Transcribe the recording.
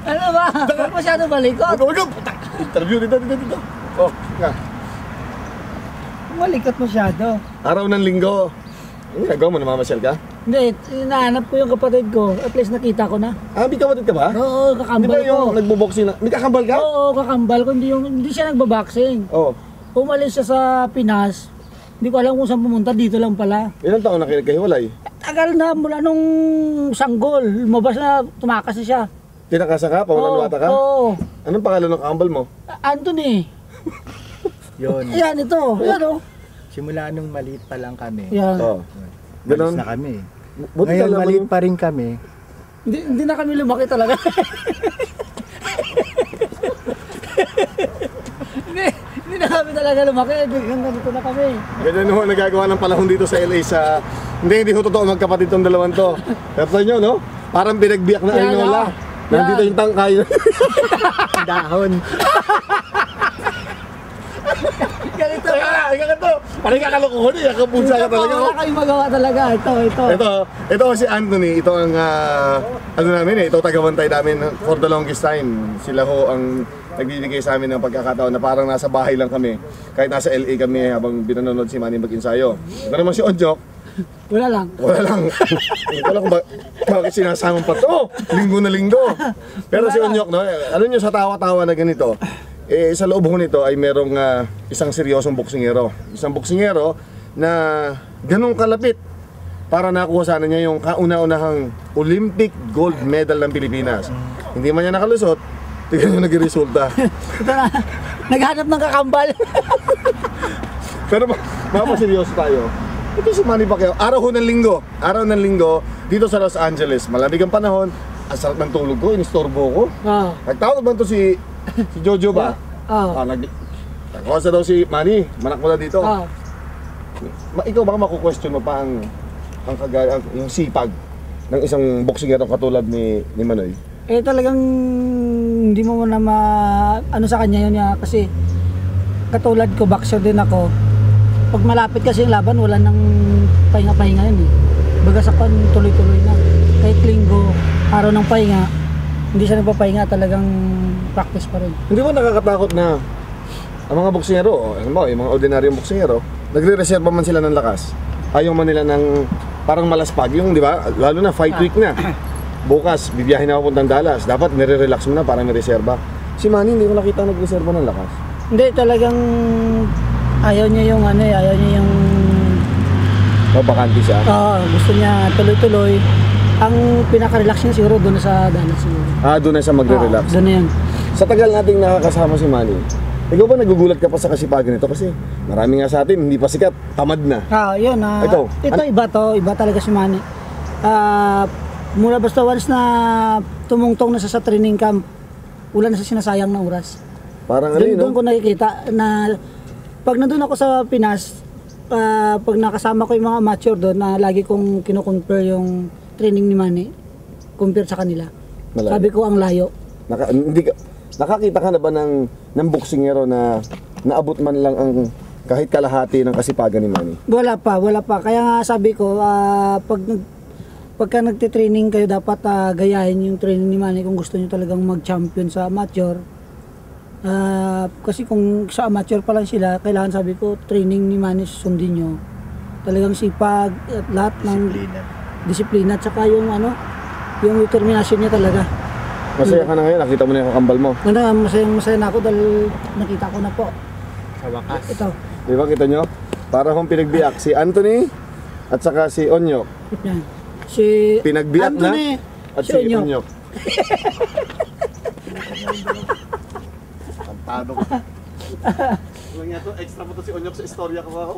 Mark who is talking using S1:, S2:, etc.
S1: Ano ba? Huwag masyado malikot.
S2: Huwag. Interview dito. Oh, nga.
S1: Malikot masyado.
S2: Araw ng linggo. Ano nagawa mo? Namamasyal ka?
S1: Hindi, hinahanap ko yung kapatid ko. At least nakita ko na.
S2: Ah, may kapatid ka ba?
S1: Oo,
S2: Di
S1: kakambal
S2: ba
S1: ko.
S2: yung nagbo-boxing na? May kakambal ka?
S1: Oo, kakambal ko. Hindi siya nagbaboxing.
S2: Oo.
S1: Umalis siya sa Pinas. Hindi ko alam kung saan pumunta. Dito lang pala.
S2: Ilang taon na kahiwalay?
S1: Tagal na mula nung sanggol. Lumabas na, tumakas na siya.
S2: Tinakasa ka? Pawalan wata ka?
S1: Oo.
S2: Anong pangalan ng kakambal mo?
S1: Anthony.
S3: Yun.
S1: Ayan, ito. Ayan o.
S3: Simula nung maliit pa lang kami.
S1: Ayan.
S2: Oo.
S3: Malis
S2: Ganon.
S3: na kami.
S2: Buti
S3: Ngayon
S2: ka
S3: maliit pa rin kami.
S1: Hindi na kami lumaki talaga. Hindi na kami talaga lumaki. Biglang ganito na kami.
S2: Ganyan ho nagagawa ng panahon dito sa LA sa... Hindi ho totoo magkapatid tong dalawang to. Pero nyo, no? Parang binagbiyak na
S1: Yan,
S2: Arinola. Nandito yung tangkay.
S3: Dahon.
S1: Ganito.
S2: Ganito. Parang kakalokohan eh. Kapunsa ka talaga.
S1: Wala kayong magawa talaga.
S2: Ito si Anthony. Ito ang ano namin eh. Ito tagabantay namin for the longest time. Sila ho ang nagbibigay sa amin ng pagkakataon na parang nasa bahay lang kami. Kahit nasa LA kami habang binanonood si Manny mag-ensayo. Ito naman si Onyok.
S1: Wala lang.
S2: Hindi ko alam kung bakit sinasama pa to. Linggo na linggo. Pero si Onyok, no? Ano nyo sa tawa-tawa na ganito? Eh, sa loob ho nito ay merong isang seryosong boksingero. Isang boksingero na ganun kalapit para nakuha sana niya yung kauna-unahang Olympic gold medal ng Pilipinas. Hindi man niya nakalusot, tignan nyo nag-resulta.
S1: Ito na. Naghanap ng kakambal.
S2: Pero mapaseryoso tayo. Ito si Manny Pacquiao, araw ng linggo dito sa Los Angeles. Malamig ang panahon, ang sarap ng tulog ko, inistorbo ko. Nagtawag ba ito si Jojo ba? Nagkawasa daw si Manny, manak mo na dito. Ikaw ba maku-question mo pa yung sipag ng isang boksingero katulad ni Manoy?
S1: Eh talagang hindi mo na ano sa kanya yun kasi katulad ko, boxer din ako. Pag malapit kasi yung laban, wala nang pahinga-pahinga yun eh. Baga sa kan, tuloy-tuloy na. Kahit linggo, araw ng pahinga, hindi siya nagpapahinga, talagang practice pa rin.
S2: Hindi mo nakakatakot na ang mga boksingero, yung mga ordinaryong boksingero, nagre-reserva man sila ng lakas. Ayaw man nila ng parang malaspag, yung di ba? Lalo na fight week na. Bukas, bibiyahin na ako puntang Dallas. Dapat nire-relax mo na para may reserva. Si Manny, hindi ko nakita nag-reserva ng lakas.
S1: Hindi, talagang ayaw niya yung
S2: Bakante siya?
S1: Gusto niya tuloy-tuloy. Ang pinaka-relax niya siguro doon sa Dallas siguro.
S2: Doon na siya magre-relax?
S1: Doon na yan.
S2: Sa tagal nating nakakasama si Manny, ikaw ba nagugulat ka pa sa kasipagan nito? Kasi marami nga sa atin, hindi pa sikat, tamad na.
S1: Yun. Ito iba to. Iba talaga si Manny. Mula basta once na tumungtong na sa training camp, wala na sa sinasayang na oras.
S2: Parang
S1: doon ko nakikita na pag nandun ako sa Pinas, pag nakasama ko yung mga amateur doon na lagi kong kino-compare yung training ni Manny compare sa kanila. Malayo. Sabi ko ang layo.
S2: Nakakita ka na ba ng boksingero na naabot man lang ang kahit kalahati ng kasipagan ni Manny?
S1: Wala pa. Kaya nga sabi ko, pagka nagtitraining kayo dapat gayahin yung training ni Manny kung gusto niyo talagang mag-champion sa amateur. Kasi kung sa amateur pa lang sila, kailangan sabi ko, training ni Manny sundin nyo. Talagang sipag at lahat ng disiplina at saka yung yung determination niya talaga.
S2: Masaya ka na ngayon, nakita mo na yung kakambal mo.
S1: Masaya na ako dahil nakita ko na po.
S3: Sa wakas.
S1: Ito.
S2: Di ba kita nyo? Para akong pinagbiyak si Anthony at saka si Onyok.
S1: Yan. Si
S2: Pinagbiyak
S1: Anthony,
S2: na at si Onyok. Tado ko. Extra po to si Onyok sa istorya ko ako.